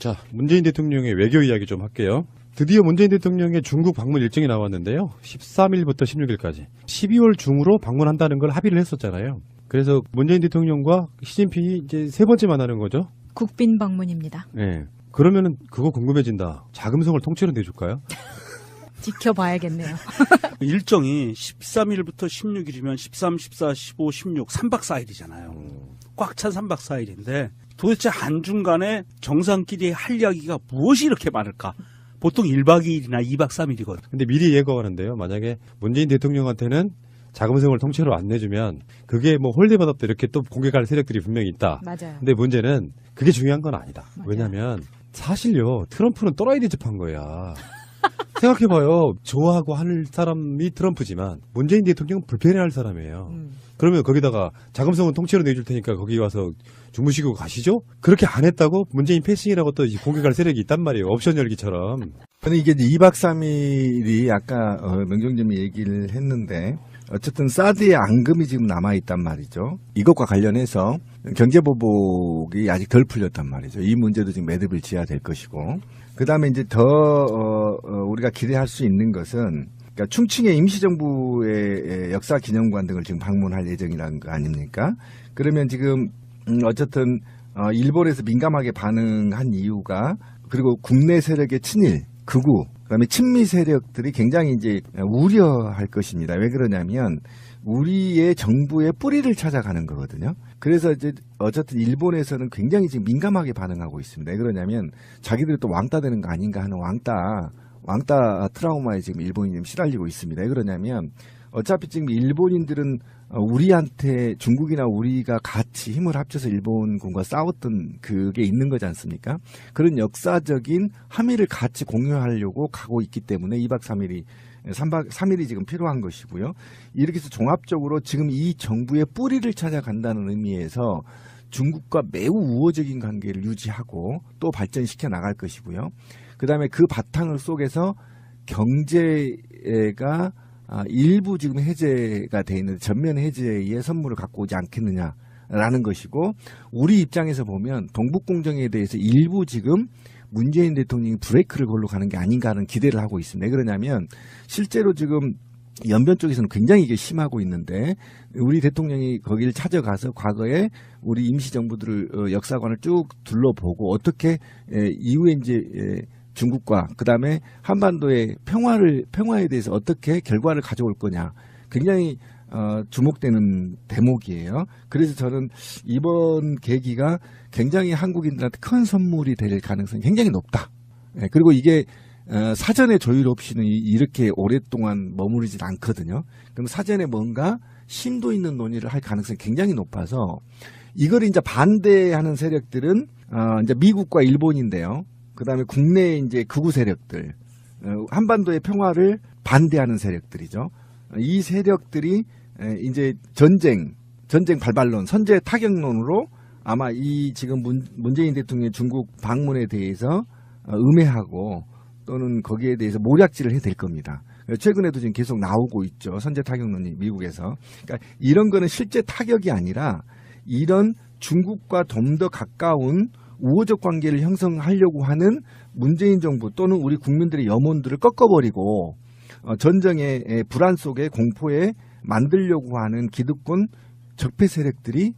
자, 문재인 대통령의 외교 이야기 좀 할게요. 드디어 문재인 대통령의 중국 방문 일정이 나왔는데요. 13일부터 16일까지 12월 중으로 방문한다는 걸 합의를 했었잖아요. 그래서 문재인 대통령과 시진핑이 이제 세 번째 만나는 거죠. 국빈 방문입니다. 네. 그러면은 그거 궁금해진다. 자금성을 통째로 내줄까요? 지켜봐야겠네요. 일정이 13일부터 16일이면 13, 14, 15, 16, 3박 4일이잖아요. 꽉 찬 3박 4일인데 도대체 한중간에 정상끼리 할 이야기가 무엇이 이렇게 많을까? 보통 1박 2일이나 2박 3일이거든. 근데 미리 예고하는데요. 만약에 문재인 대통령한테는 자금성을 통째로 안 내주면 그게 뭐 홀대받았다 이렇게 또 공격할 세력들이 분명히 있다. 맞아요. 근데 문제는 그게 중요한 건 아니다. 맞아요. 왜냐하면 사실요. 트럼프는 또라이 대접한 거야. 생각해봐요. 좋아하고 할 사람이 트럼프지만 문재인 대통령은 불편해할 사람이에요. 그러면 거기다가 자금성은 통째로 내줄 테니까 거기 와서 주무시고 가시죠? 그렇게 안 했다고 문재인 패싱이라고 또 공격할 세력이 있단 말이에요. 옵션 열기처럼. 근데 이게 2박 3일이 아까 명정님이 얘기를 했는데 어쨌든 사드의 앙금이 지금 남아있단 말이죠. 이것과 관련해서 경제보복이 아직 덜 풀렸단 말이죠. 이 문제도 지금 매듭을 지어야 될 것이고 그 다음에 이제 더 우리가 기대할 수 있는 것은 그러니까 충칭의 임시정부의 역사기념관 등을 지금 방문할 예정이라는 거 아닙니까? 그러면 지금 어쨌든 일본에서 민감하게 반응한 이유가 그리고 국내 세력의 친일, 극우, 그다음에 친미 세력들이 굉장히 이제 우려할 것입니다. 왜 그러냐면 우리의 정부의 뿌리를 찾아가는 거거든요. 그래서 이제 어쨌든 일본에서는 굉장히 지금 민감하게 반응하고 있습니다. 왜 그러냐면 자기들이 또 왕따 되는 거 아닌가 하는 왕따 트라우마에 지금 일본이 지금 시달리고 있습니다. 왜 그러냐면 어차피 지금 일본인들은 우리한테 중국이나 우리가 같이 힘을 합쳐서 일본군과 싸웠던 그게 있는 거지 않습니까? 그런 역사적인 함의를 같이 공유하려고 가고 있기 때문에 2박 3일이 3일이 지금 필요한 것이고요. 이렇게 해서 종합적으로 지금 이 정부의 뿌리를 찾아간다는 의미에서 중국과 매우 우호적인 관계를 유지하고 또 발전시켜 나갈 것이고요. 그다음에 그 바탕을 속에서 경제가 일부 지금 해제가 돼 있는데 전면 해제의 선물을 갖고 오지 않겠느냐라는 것이고 우리 입장에서 보면 동북공정에 대해서 일부 지금 문재인 대통령이 브레이크를 걸로 가는 게 아닌가 하는 기대를 하고 있습니다. 왜 그러냐면 실제로 지금 연변 쪽에서는 굉장히 이게 심하고 있는데 우리 대통령이 거기를 찾아가서 과거에 우리 임시정부들을 역사관을 쭉 둘러보고 어떻게 이후에 이제 중국과 그다음에 한반도의 평화에 대해서 어떻게 결과를 가져올 거냐 굉장히 주목되는 대목이에요. 그래서 저는 이번 계기가 굉장히 한국인들한테 큰 선물이 될 가능성이 굉장히 높다. 그리고 이게 사전에 조율 없이는 이렇게 오랫동안 머무르진 않거든요. 그럼 사전에 뭔가 심도 있는 논의를 할 가능성이 굉장히 높아서 이걸 이제 반대하는 세력들은 이제 미국과 일본인데요. 그다음에 국내에 이제 극우 세력들, 한반도의 평화를 반대하는 세력들이죠. 이 세력들이 이제 전쟁 발발론, 선제 타격론으로 아마 이 지금 문재인 대통령의 중국 방문에 대해서 음해하고 또는 거기에 대해서 모략질을 해야 될 겁니다. 최근에도 지금 계속 나오고 있죠. 선제 타격론이 미국에서. 그러니까 이런 거는 실제 타격이 아니라 이런 중국과 좀 더 가까운 우호적 관계를 형성하려고 하는 문재인 정부 또는 우리 국민들의 염원들을 꺾어버리고 전쟁의 불안 속에 공포에 만들려고 하는 기득권 적폐 세력들이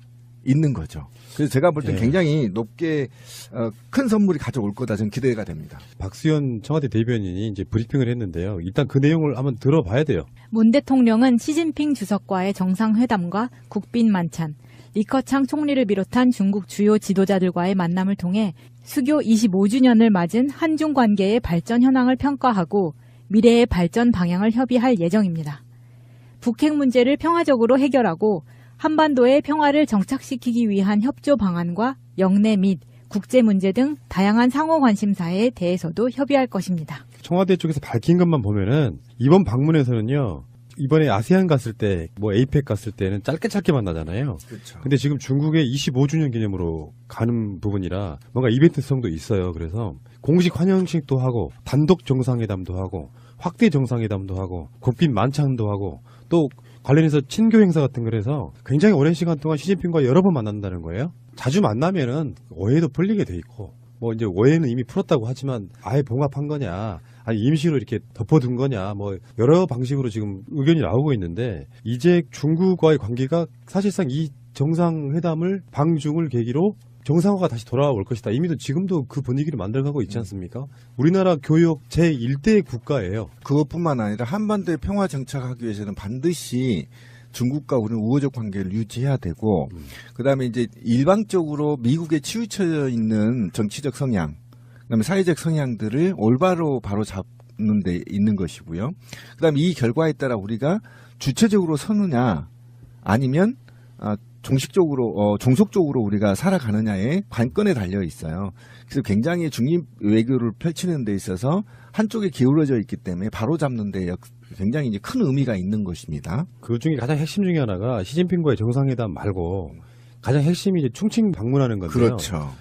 있는 거죠. 그래서 제가 볼 땐 굉장히 높게 큰 선물이 가져올 거다 저는 기대가 됩니다. 박수현 청와대 대변인이 이제 브리핑을 했는데요. 일단 그 내용을 한번 들어봐야 돼요. 문 대통령은 시진핑 주석과의 정상회담과 국빈 만찬, 리커창 총리를 비롯한 중국 주요 지도자들과의 만남을 통해 수교 25주년을 맞은 한중 관계의 발전 현황을 평가하고 미래의 발전 방향을 협의할 예정입니다. 북핵 문제를 평화적으로 해결하고 한반도의 평화를 정착시키기 위한 협조 방안과 영내 및 국제 문제 등 다양한 상호 관심사에 대해서도 협의할 것입니다. 청와대 쪽에서 밝힌 것만 보면은 이번 방문에서는요. 이번에 아세안 갔을 때, 뭐 에이펙 갔을 때는 짧게 만나잖아요. 그렇죠. 근데 지금 중국의 25주년 기념으로 가는 부분이라 뭔가 이벤트성도 있어요. 그래서 공식 환영식도 하고, 단독 정상회담도 하고, 확대 정상회담도 하고, 국빈 만찬도 하고, 또 관련해서 친교 행사 같은 걸 해서 굉장히 오랜 시간 동안 시진핑과 여러 번 만난다는 거예요. 자주 만나면은 오해도 풀리게 돼 있고, 뭐 이제 오해는 이미 풀었다고 하지만 아예 봉합한 거냐, 아니 임시로 이렇게 덮어둔 거냐, 뭐 여러 방식으로 지금 의견이 나오고 있는데 이제 중국과의 관계가 사실상 이 정상회담을 방중을 계기로 정상화가 다시 돌아올 것이다. 이미도 지금도 그 분위기를 만들어가고 있지 않습니까? 우리나라 교역 제1대 국가예요. 그것뿐만 아니라 한반도의 평화 정착하기 위해서는 반드시 중국과 우리는 우호적 관계를 유지해야 되고, 그다음에 이제 일방적으로 미국에 치우쳐 있는 정치적 성향, 그다음에 사회적 성향들을 올바로 바로 잡는 데 있는 것이고요. 그다음에 이 결과에 따라 우리가 주체적으로 서느냐, 아니면 종속적으로 우리가 살아가느냐의 관건에 달려 있어요. 그래서 굉장히 중립 외교를 펼치는 데 있어서 한쪽에 기울어져 있기 때문에 바로 잡는 데 굉장히 이제 큰 의미가 있는 것입니다. 그 중에 가장 핵심 중에 하나가 시진핑과의 정상회담 말고 가장 핵심이 이제 충칭 방문하는 건데요. 그렇죠.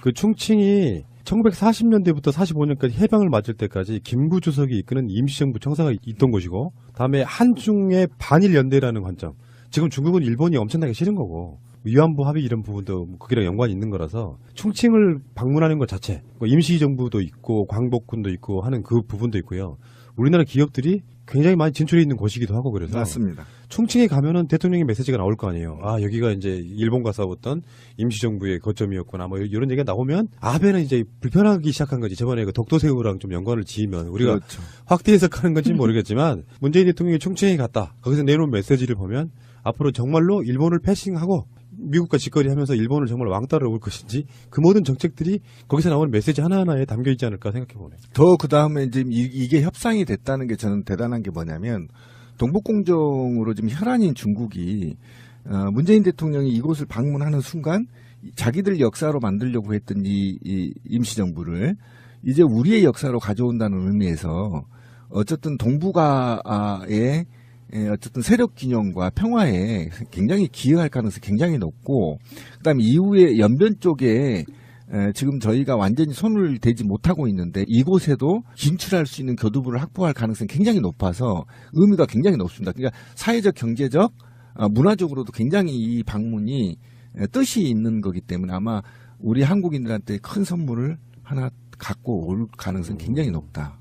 그 충칭이 1940년대부터 45년까지 해방을 맞을 때까지 김구 주석이 이끄는 임시정부 청사가 있던 곳이고, 다음에 한중의 반일 연대라는 관점. 지금 중국은 일본이 엄청나게 싫은 거고 위안부 합의 이런 부분도 거기랑 연관이 있는 거라서 충칭을 방문하는 것 자체, 뭐 임시정부도 있고 광복군도 있고 하는 그 부분도 있고요. 우리나라 기업들이 굉장히 많이 진출해 있는 곳이기도 하고 그래서 맞습니다. 충칭에 가면은 대통령의 메시지가 나올 거 아니에요. 아, 여기가 이제 일본과 싸웠던 임시정부의 거점이었구나. 뭐 이런 얘기가 나오면 아베는 이제 불편하기 시작한 거지. 저번에 그 독도새우랑 좀 연관을 지으면 우리가 그렇죠. 확대 해석하는 건지 모르겠지만 문재인 대통령이 충칭에 갔다. 거기서 내놓은 메시지를 보면 앞으로 정말로 일본을 패싱하고 미국과 직거래하면서 일본을 정말 왕따를 올 것인지 그 모든 정책들이 거기서 나오는 메시지 하나하나에 담겨 있지 않을까 생각해 보네요. 더 그 다음에 이제 이게 협상이 됐다는 게 저는 대단한 게 뭐냐면, 동북공정으로 지금 혈안인 중국이 문재인 대통령이 이곳을 방문하는 순간 자기들 역사로 만들려고 했던 이 임시정부를 이제 우리의 역사로 가져온다는 의미에서 어쨌든 동북아의 어쨌든 세력 균형과 평화에 굉장히 기여할 가능성이 굉장히 높고, 그다음에 이후에 연변 쪽에 지금 저희가 완전히 손을 대지 못하고 있는데 이곳에도 진출할 수 있는 교두부를 확보할 가능성이 굉장히 높아서 의미가 굉장히 높습니다. 그러니까 사회적, 경제적, 문화적으로도 굉장히 이 방문이 뜻이 있는 거기 때문에 아마 우리 한국인들한테 큰 선물을 하나 갖고 올 가능성이 굉장히 높다.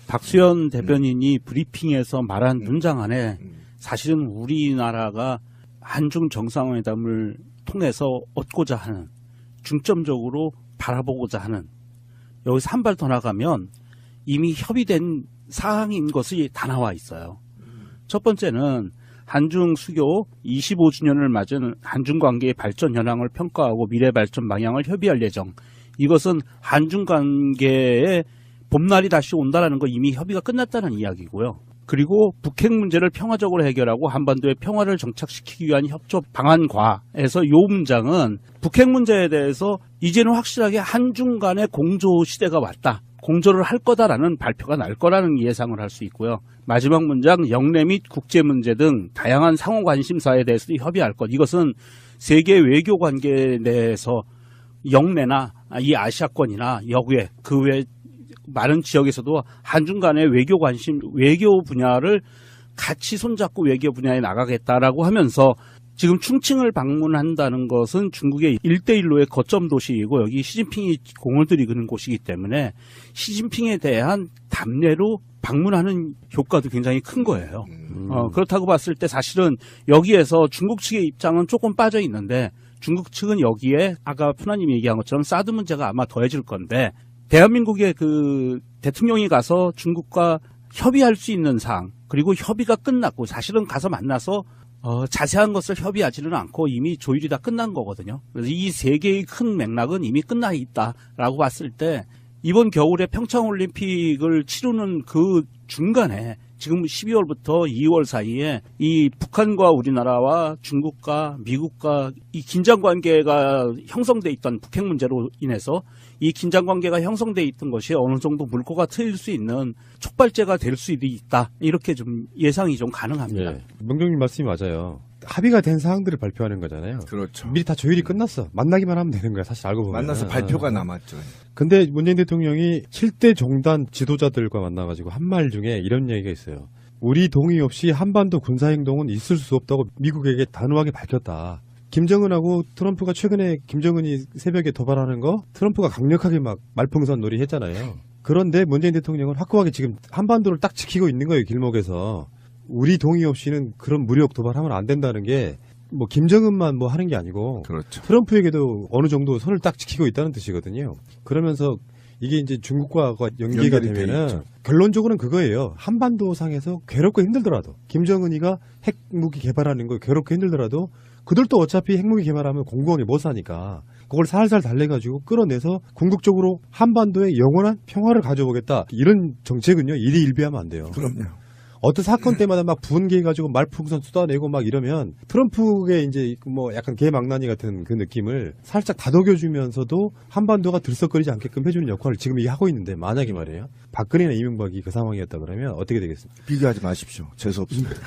박수현 대변인이 브리핑에서 말한 문장 안에 사실은 우리나라가 한중 정상회담을 통해서 얻고자 하는, 중점적으로 바라보고자 하는, 여기서 한 발 더 나가면 이미 협의된 사항인 것이 다 나와 있어요. 첫 번째는 한중 수교 25주년을 맞은 한중 관계의 발전 현황을 평가하고 미래 발전 방향을 협의할 예정. 이것은 한중 관계의 봄날이 다시 온다라는 거 이미 협의가 끝났다는 이야기고요. 그리고 북핵 문제를 평화적으로 해결하고 한반도의 평화를 정착시키기 위한 협조 방안과에서 이 문장은 북핵 문제에 대해서 이제는 확실하게 한중 간의 공조 시대가 왔다. 공조를 할 거다라는 발표가 날 거라는 예상을 할 수 있고요. 마지막 문장, 영내 및 국제 문제 등 다양한 상호 관심사에 대해서도 협의할 것. 이것은 세계 외교 관계 내에서 영내나 이 아시아권이나 여기에 그 외 많은 지역에서도 한중 간의 외교 관심, 외교 분야를 같이 손잡고 외교 분야에 나가겠다라고 하면서 지금 충칭을 방문한다는 것은 중국의 1대1로의 거점 도시이고 여기 시진핑이 공을 들이는 곳이기 때문에 시진핑에 대한 답례로 방문하는 효과도 굉장히 큰 거예요. 그렇다고 봤을 때 사실은 여기에서 중국 측의 입장은 조금 빠져 있는데 중국 측은 여기에 아까 푸나님이 얘기한 것처럼 사드 문제가 아마 더해질 건데 대한민국의 그 대통령이 가서 중국과 협의할 수 있는 사항, 그리고 협의가 끝났고 사실은 가서 만나서 자세한 것을 협의하지는 않고 이미 조율이 다 끝난 거거든요. 그래서 이 세 개의 큰 맥락은 이미 끝나 있다라고 봤을 때 이번 겨울에 평창올림픽을 치르는 그 중간에 지금 12월부터 2월 사이에 이 북한과 우리나라와 중국과 미국과 이 긴장 관계가 형성돼 있던 북핵 문제로 인해서 이 긴장 관계가 형성돼 있던 것이 어느 정도 물꼬가 트일 수 있는 촉발제가 될 수도 있다. 이렇게 좀 예상이 좀 가능합니다. 예. 명정님 말씀이 맞아요. 합의가 된 사항들을 발표하는 거잖아요. 그렇죠. 미리 다 조율이 끝났어. 만나기만 하면 되는 거야. 사실 알고 보면. 만나서 발표가 남았죠. 근데 문재인 대통령이 7대 종단 지도자들과 만나가지고 한 말 중에 이런 얘기가 있어요. 우리 동의 없이 한반도 군사행동은 있을 수 없다고 미국에게 단호하게 밝혔다. 김정은하고 트럼프가 최근에 김정은이 새벽에 도발하는 거 트럼프가 강력하게 막 말풍선 놀이 했잖아요. 그런데 문재인 대통령은 확고하게 지금 한반도를 딱 지키고 있는 거예요. 길목에서. 우리 동의 없이는 그런 무력 도발하면 안 된다는 게 뭐 김정은만 뭐 하는 게 아니고 그렇죠. 트럼프에게도 어느 정도 선을 딱 지키고 있다는 뜻이거든요. 그러면서 이게 이제 중국과 연계가 연결이 돼 되면은 있죠. 결론적으로는 그거예요. 한반도 상에서 괴롭고 힘들더라도 김정은이가 핵무기 개발하는 거 괴롭고 힘들더라도 그들도 어차피 핵무기 개발하면 공공이 못 사니까 그걸 살살 달래가지고 끌어내서 궁극적으로 한반도에 영원한 평화를 가져오겠다. 이런 정책은요. 일희일비하면 안 돼요. 그럼요. 어떤 사건 때마다 막 분개해가지고 말풍선 쏟아내고 막 이러면 트럼프의 이제 뭐 약간 개망나니 같은 그 느낌을 살짝 다독여주면서도 한반도가 들썩거리지 않게끔 해주는 역할을 지금 하고 있는데 만약에 말이에요. 박근혜나 이명박이 그 상황이었다 그러면 어떻게 되겠습니까? 비교하지 마십시오. 재수없습니다.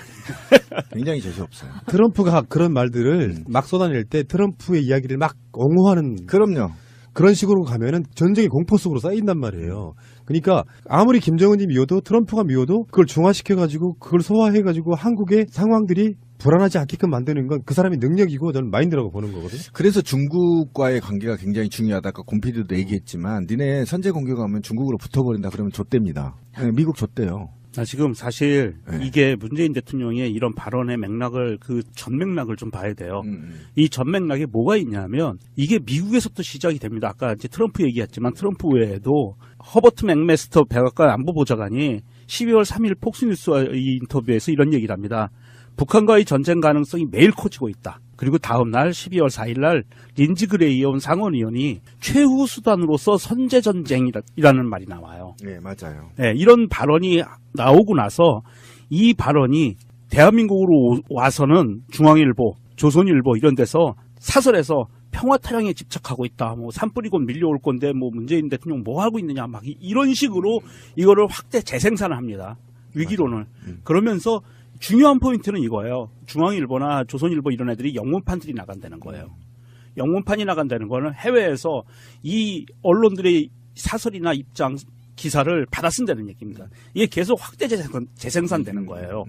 굉장히 재수없어요. 트럼프가 그런 말들을 막 쏟아낼 때 트럼프의 이야기를 막 옹호하는 그럼요. 그런 식으로 가면은 전쟁의 공포 속으로 쌓인단 말이에요. 그러니까 아무리 김정은이 미워도 트럼프가 미워도 그걸 중화시켜가지고 그걸 소화해가지고 한국의 상황들이 불안하지 않게끔 만드는 건 그 사람의 능력이고 저는 마인드라고 보는 거거든요. 그래서 중국과의 관계가 굉장히 중요하다. 아까 곰피디도 얘기했지만 니네 선제 공격하면 중국으로 붙어버린다 그러면 좆됩니다. 네, 미국 좆대요. 지금 사실 네. 이게 문재인 대통령의 이런 발언의 맥락을 그 전맥락을 좀 봐야 돼요. 이 전맥락에 뭐가 있냐면 이게 미국에서부터 시작이 됩니다. 아까 이제 트럼프 얘기했지만 트럼프 외에도 허버트 맥메스터 백악관 안보보좌관이 12월 3일 폭스뉴스와의 인터뷰에서 이런 얘기를 합니다. 북한과의 전쟁 가능성이 매일 커지고 있다. 그리고 다음 날 12월 4일 날 린지 그레이엄 상원의원이 최후 수단으로서 선제 전쟁이라는 말이 나와요. 네, 맞아요. 네, 이런 발언이 나오고 나서 이 발언이 대한민국으로 와서는 중앙일보, 조선일보 이런 데서 사설에서 평화 타령에 집착하고 있다. 뭐 산뿌리고 밀려올 건데 뭐 문재인 대통령 뭐 하고 있느냐 막 이런 식으로 이거를 확대 재생산을 합니다. 위기론을. 그러면서 중요한 포인트는 이거예요. 중앙일보나 조선일보 이런 애들이 영문판들이 나간다는 거예요. 영문판이 나간다는 거는 해외에서 이 언론들의 사설이나 입장 기사를 받아 쓴다는 얘기입니다. 이게 계속 확대 재생산되는 거예요.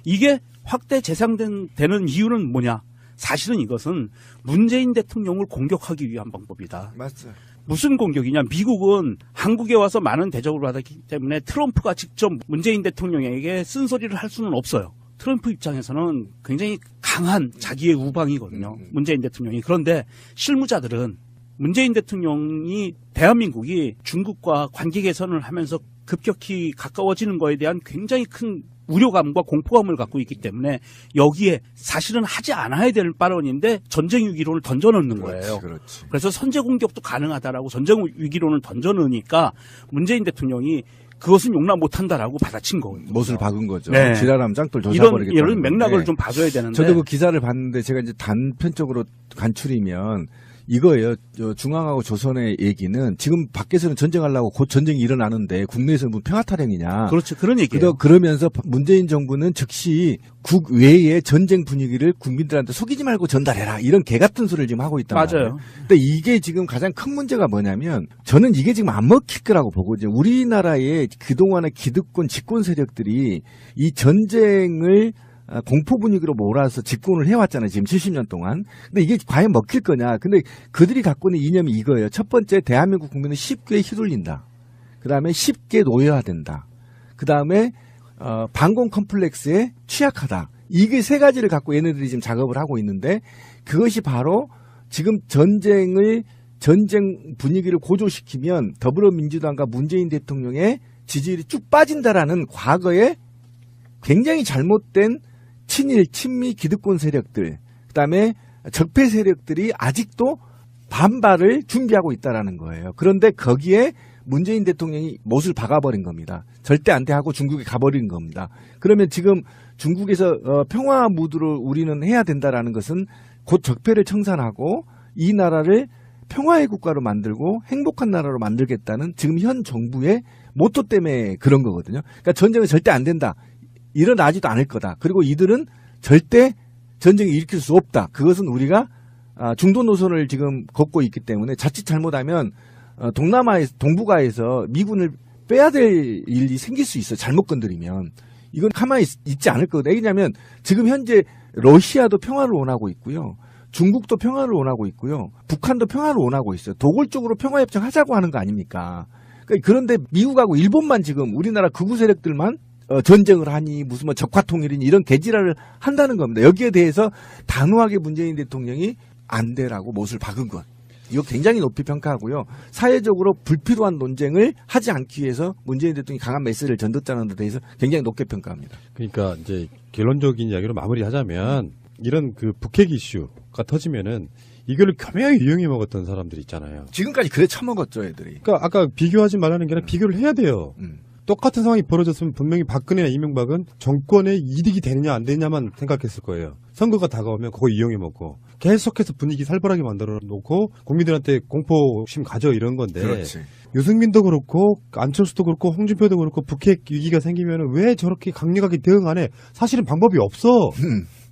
이게 확대 재생되는 이유는 뭐냐? 사실은 이것은 문재인 대통령을 공격하기 위한 방법이다. 맞아요. 무슨 공격이냐? 미국은 한국에 와서 많은 대접을 받았기 때문에 트럼프가 직접 문재인 대통령에게 쓴소리를 할 수는 없어요. 트럼프 입장에서는 굉장히 강한 자기의 우방이거든요. 문재인 대통령이. 그런데 실무자들은 문재인 대통령이 대한민국이 중국과 관계 개선을 하면서 급격히 가까워지는 거에 대한 굉장히 큰 우려감과 공포감을 갖고 있기 때문에 여기에 사실은 하지 않아야 될 발언인데 전쟁 위기론을 던져넣는 거예요. 그렇지. 그래서 선제 공격도 가능하다라고 전쟁 위기론을 던져넣으니까 문재인 대통령이 그것은 용납 못한다라고 받아친 거거든요. 못을 박은 거죠. 네. 지랄하면 짱돌 조사버리겠다. 이런 맥락을 좀 봐줘야 되는데. 저도 그 기사를 봤는데 제가 이제 단편적으로 간추리면 이거예요. 중앙하고 조선의 얘기는 지금 밖에서는 전쟁하려고 곧 전쟁이 일어나는데 국내에서는 무슨 평화 타령이냐. 그렇죠. 그런 얘기예요. 그러면서 문재인 정부는 즉시 국외의 전쟁 분위기를 국민들한테 속이지 말고 전달해라. 이런 개 같은 소리를 지금 하고 있단 말이에요. 맞아요. 근데 이게 지금 가장 큰 문제가 뭐냐면 저는 이게 지금 안 먹힐 거라고 보거든요. 우리나라의 그동안의 기득권 집권 세력들이 이 전쟁을 공포 분위기로 몰아서 집권을 해왔잖아요. 지금 70년 동안. 근데 이게 과연 먹힐 거냐. 근데 그들이 갖고 있는 이념이 이거예요. 첫 번째, 대한민국 국민은 쉽게 휘둘린다. 그 다음에 쉽게 노예화된다. 그 다음에 반공 컴플렉스에 취약하다. 이게 세 가지를 갖고 얘네들이 지금 작업을 하고 있는데 그것이 바로 지금 전쟁 분위기를 고조시키면 더불어민주당과 문재인 대통령의 지지율이 쭉 빠진다라는 과거에 굉장히 잘못된 친일, 친미 기득권 세력들, 그다음에 적폐 세력들이 아직도 반발을 준비하고 있다라는 거예요. 그런데 거기에 문재인 대통령이 못을 박아버린 겁니다. 절대 안 돼 하고 중국에 가버린 겁니다. 그러면 지금 중국에서 평화 무드를 우리는 해야 된다라는 것은 곧 적폐를 청산하고 이 나라를 평화의 국가로 만들고 행복한 나라로 만들겠다는 지금 현 정부의 모토 때문에 그런 거거든요. 그러니까 전쟁은 절대 안 된다. 일어나지도 않을 거다. 그리고 이들은 절대 전쟁을 일으킬 수 없다. 그것은 우리가 중도 노선을 지금 걷고 있기 때문에 자칫 잘못하면 동북아에서 미군을 빼야 될 일이 생길 수 있어요. 잘못 건드리면. 이건 가만히 있지 않을 거거든요. 왜냐하면 지금 현재 러시아도 평화를 원하고 있고요. 중국도 평화를 원하고 있고요. 북한도 평화를 원하고 있어요. 도골적으로 평화협정 하자고 하는 거 아닙니까? 그런데 미국하고 일본만 지금 우리나라 극우 세력들만 전쟁을 하니 무슨 뭐 적화통일이니 이런 개지랄을 한다는 겁니다. 여기에 대해서 단호하게 문재인 대통령이 안 되라고 못을 박은 것. 이거 굉장히 높이 평가하고요. 사회적으로 불필요한 논쟁을 하지 않기 위해서 문재인 대통령이 강한 메시지를 전뒀다는 데 대해서 굉장히 높게 평가합니다. 그러니까 이제 결론적인 이야기로 마무리하자면 이런 그 북핵 이슈가 터지면은 이걸 교묘하게 이용해 먹었던 사람들이 있잖아요. 지금까지 그래 처먹었죠, 애들이. 그러니까 아까 비교하지 말라는 게 아니라 비교를 해야 돼요. 똑같은 상황이 벌어졌으면 분명히 박근혜나 이명박은 정권의 이득이 되느냐 안 되느냐만 생각했을 거예요. 선거가 다가오면 그거 이용해 먹고 계속해서 분위기 살벌하게 만들어 놓고 국민들한테 공포심 가져 이런 건데 그렇지. 유승민도 그렇고 안철수도 그렇고 홍준표도 그렇고 북핵 위기가 생기면 왜 저렇게 강력하게 대응 안 해? 사실은 방법이 없어.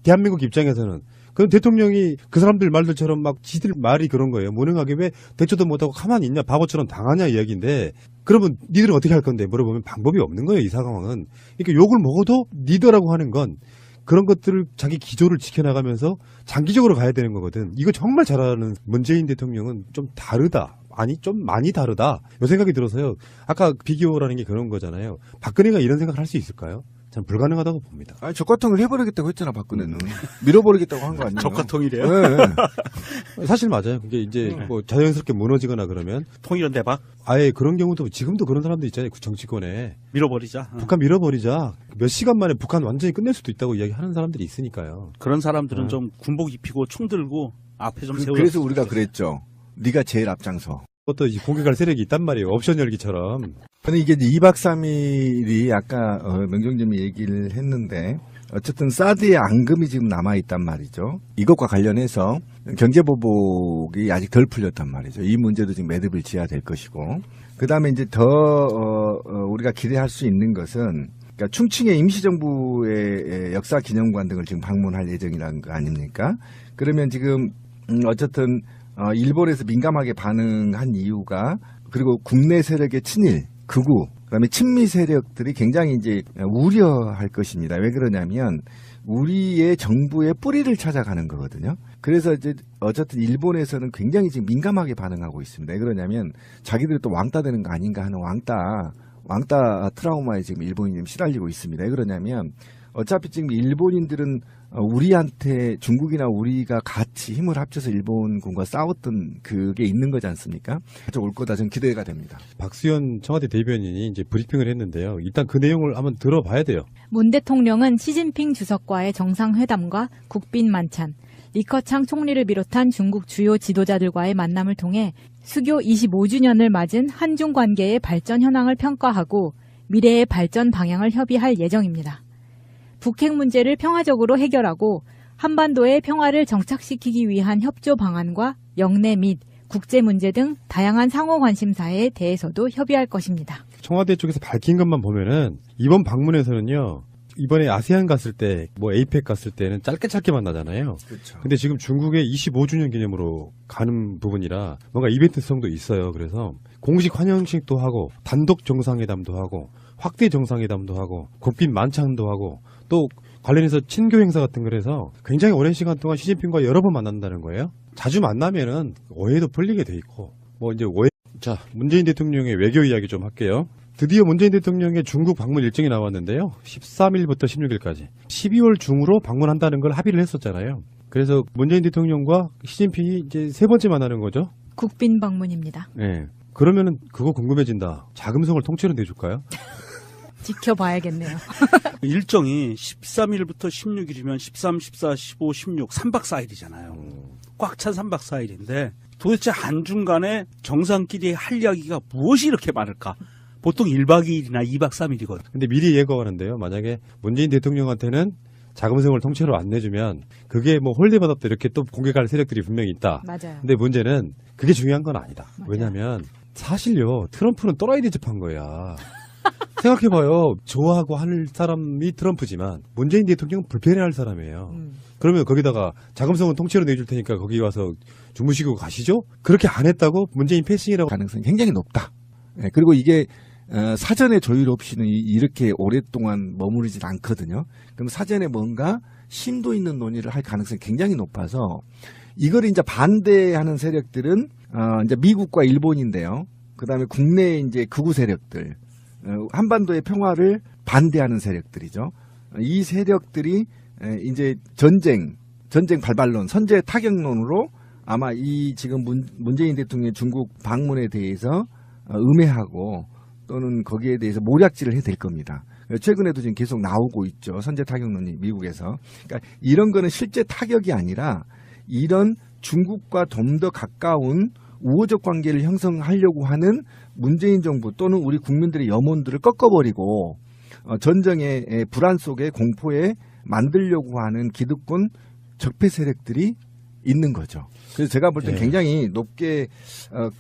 대한민국 입장에서는. 그럼 대통령이 그 사람들 말들처럼 막 지들 말이 그런 거예요. 무능하게 왜 대처도 못하고 가만히 있냐 바보처럼 당하냐 이야기인데 그러면 니들은 어떻게 할 건데 물어보면 방법이 없는 거예요. 이 상황은. 그러니까 욕을 먹어도 니더라고 하는 건 그런 것들을 자기 기조를 지켜나가면서 장기적으로 가야 되는 거거든. 이거 정말 잘하는 문재인 대통령은 좀 다르다. 아니 좀 많이 다르다. 이 생각이 들어서요. 아까 비교라는 게 그런 거잖아요. 박근혜가 이런 생각을 할 수 있을까요? 전 불가능하다고 봅니다. 아니, 적화통일 해버리겠다고 했잖아, 박근혜는. 밀어버리겠다고 한 거 아니에요? 적화통일이에요? 네. 사실 맞아요. 그게 이제 뭐 자연스럽게 무너지거나 그러면 통일은 대박? 아예 그런 경우도 지금도 그런 사람도 있잖아요. 그 정치권에. 밀어버리자. 북한 밀어버리자. 몇 시간 만에 북한 완전히 끝낼 수도 있다고 이야기하는 사람들이 있으니까요. 그런 사람들은 좀 군복 입히고 총 들고 앞에 좀 세워. 그래서 우리가 그랬죠. 네가 제일 앞장서. 또 이제 공격할 세력이 있단 말이에요. 옵션 열기처럼. 근데 이게 2박 3일이 아까 명정님이 얘기를 했는데 어쨌든 사드의 앙금이 지금 남아있단 말이죠. 이것과 관련해서 경제보복이 아직 덜 풀렸단 말이죠. 이 문제도 지금 매듭을 지어야 될 것이고 그 다음에 이제 더 우리가 기대할 수 있는 것은 그러니까 충칭의 임시정부의 역사기념관 등을 지금 방문할 예정이라는 거 아닙니까? 그러면 지금 어쨌든 일본에서 민감하게 반응한 이유가 그리고 국내 세력의 친일, 극우, 그다음에 친미 세력들이 굉장히 이제 우려할 것입니다. 왜 그러냐면 우리의 정부의 뿌리를 찾아가는 거거든요. 그래서 이제 어쨌든 일본에서는 굉장히 지금 민감하게 반응하고 있습니다. 왜 그러냐면 자기들이 또 왕따 되는 거 아닌가 하는 왕따 트라우마에 지금 일본이 지금 시달리고 있습니다. 왜 그러냐면 어차피 지금 일본인들은 우리한테 중국이나 우리가 같이 힘을 합쳐서 일본군과 싸웠던 그게 있는 거지 않습니까? 올 거다 저는 기대가 됩니다. 박수현 청와대 대변인이 이제 브리핑을 했는데요. 일단 그 내용을 한번 들어봐야 돼요. 문 대통령은 시진핑 주석과의 정상회담과 국빈 만찬, 리커창 총리를 비롯한 중국 주요 지도자들과의 만남을 통해 수교 25주년을 맞은 한중 관계의 발전 현황을 평가하고 미래의 발전 방향을 협의할 예정입니다. 북핵 문제를 평화적으로 해결하고 한반도의 평화를 정착시키기 위한 협조 방안과 영내 및 국제 문제 등 다양한 상호 관심사에 대해서도 협의할 것입니다. 청와대 쪽에서 밝힌 것만 보면은 이번 방문에서는요. 이번에 아세안 갔을 때, 뭐 에이펙 갔을 때는 짧게 만나잖아요. 그렇죠. 근데 지금 중국의 25주년 기념으로 가는 부분이라 뭔가 이벤트성도 있어요. 그래서 공식 환영식도 하고 단독 정상회담도 하고 확대 정상회담도 하고 국빈 만찬도 하고 또 관련해서 친교 행사 같은 거라서 굉장히 오랜 시간 동안 시진핑과 여러 번 만난다는 거예요. 자주 만나면은 오해도 풀리게 돼 있고 뭐 이제 오해. 자, 문재인 대통령의 외교 이야기 좀 할게요. 드디어 문재인 대통령의 중국 방문 일정이 나왔는데요. 13일부터 16일까지. 12월 중으로 방문한다는 걸 합의를 했었잖아요. 그래서 문재인 대통령과 시진핑이 이제 세 번째 만나는 거죠. 국빈 방문입니다. 네. 그러면은 그거 궁금해진다. 자금성을 통째로 내줄까요? 지켜봐야겠네요. 일정이 13일부터 16일이면 13, 14, 15, 16, 3박 4일이잖아요. 꽉 찬 3박 4일인데 도대체 한중간에 정상끼리 할 이야기가 무엇이 이렇게 많을까? 보통 1박 2일이나 2박 3일이거든. 근데 미리 예고하는데요. 만약에 문재인 대통령한테는 자금성을 통째로 안 내주면 그게 뭐 홀대받았다 이렇게 또 공격할 세력들이 분명히 있다. 맞아요. 근데 문제는 그게 중요한 건 아니다. 맞아요. 왜냐하면 사실요. 트럼프는 또라이 대접한 거야. 생각해봐요. 좋아하고 할 사람이 트럼프지만 문재인 대통령은 불편해할 사람이에요. 그러면 거기다가 자금성은 통째로 내줄 테니까 거기 와서 주무시고 가시죠? 그렇게 안 했다고 문재인 패싱이라고. 가능성이 굉장히 높다. 네, 그리고 이게 사전에 조율 없이는 이렇게 오랫동안 머무르진 않거든요. 그럼 사전에 뭔가 심도 있는 논의를 할 가능성이 굉장히 높아서 이걸 이제 반대하는 세력들은 이제 미국과 일본인데요. 그다음에 국내 이제 극우 세력들, 한반도의 평화를 반대하는 세력들이죠. 이 세력들이 이제 전쟁 발발론, 선제 타격론으로 아마 이 지금 문재인 대통령의 중국 방문에 대해서 음해하고 또는 거기에 대해서 모략질을 해댈 겁니다. 최근에도 지금 계속 나오고 있죠. 선제 타격론이 미국에서. 그러니까 이런 거는 실제 타격이 아니라 이런 중국과 좀 더 가까운 우호적 관계를 형성하려고 하는 문재인 정부 또는 우리 국민들의 염원들을 꺾어버리고 전쟁의 불안 속에 공포에 만들려고 하는 기득권 적폐 세력들이 있는 거죠. 그래서 제가 볼 땐 굉장히 높게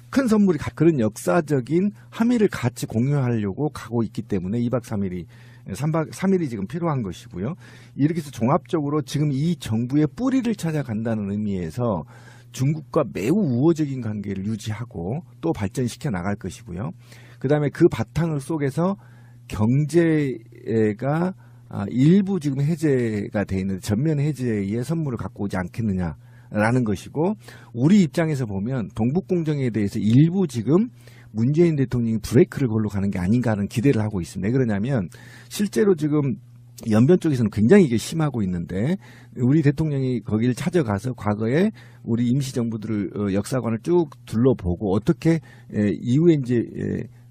큰 선물이 그런 역사적인 함의를 같이 공유하려고 가고 있기 때문에 2박 3일이 3일이 지금 필요한 것이고요. 이렇게 해서 종합적으로 지금 이 정부의 뿌리를 찾아간다는 의미에서 중국과 매우 우호적인 관계를 유지하고 또 발전시켜 나갈 것이고요. 그다음에 그 바탕을 속에서 경제가 일부 지금 해제가 돼 있는데 전면 해제의 선물을 갖고 오지 않겠느냐라는 것이고, 우리 입장에서 보면 동북공정에 대해서 일부 지금 문재인 대통령이 브레이크를 걸러 가는 게 아닌가 하는 기대를 하고 있습니다. 왜 그러냐면 실제로 지금 연변 쪽에서는 굉장히 이게 심하고 있는데 우리 대통령이 거기를 찾아가서 과거에 우리 임시정부들을 역사관을 쭉 둘러보고 어떻게 이후에 이제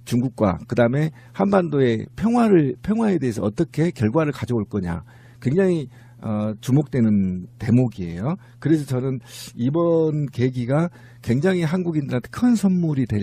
중국과 그다음에 한반도의 평화에 대해서 어떻게 결과를 가져올 거냐 굉장히 주목되는 대목이에요. 그래서 저는 이번 계기가 굉장히 한국인들한테 큰 선물이 될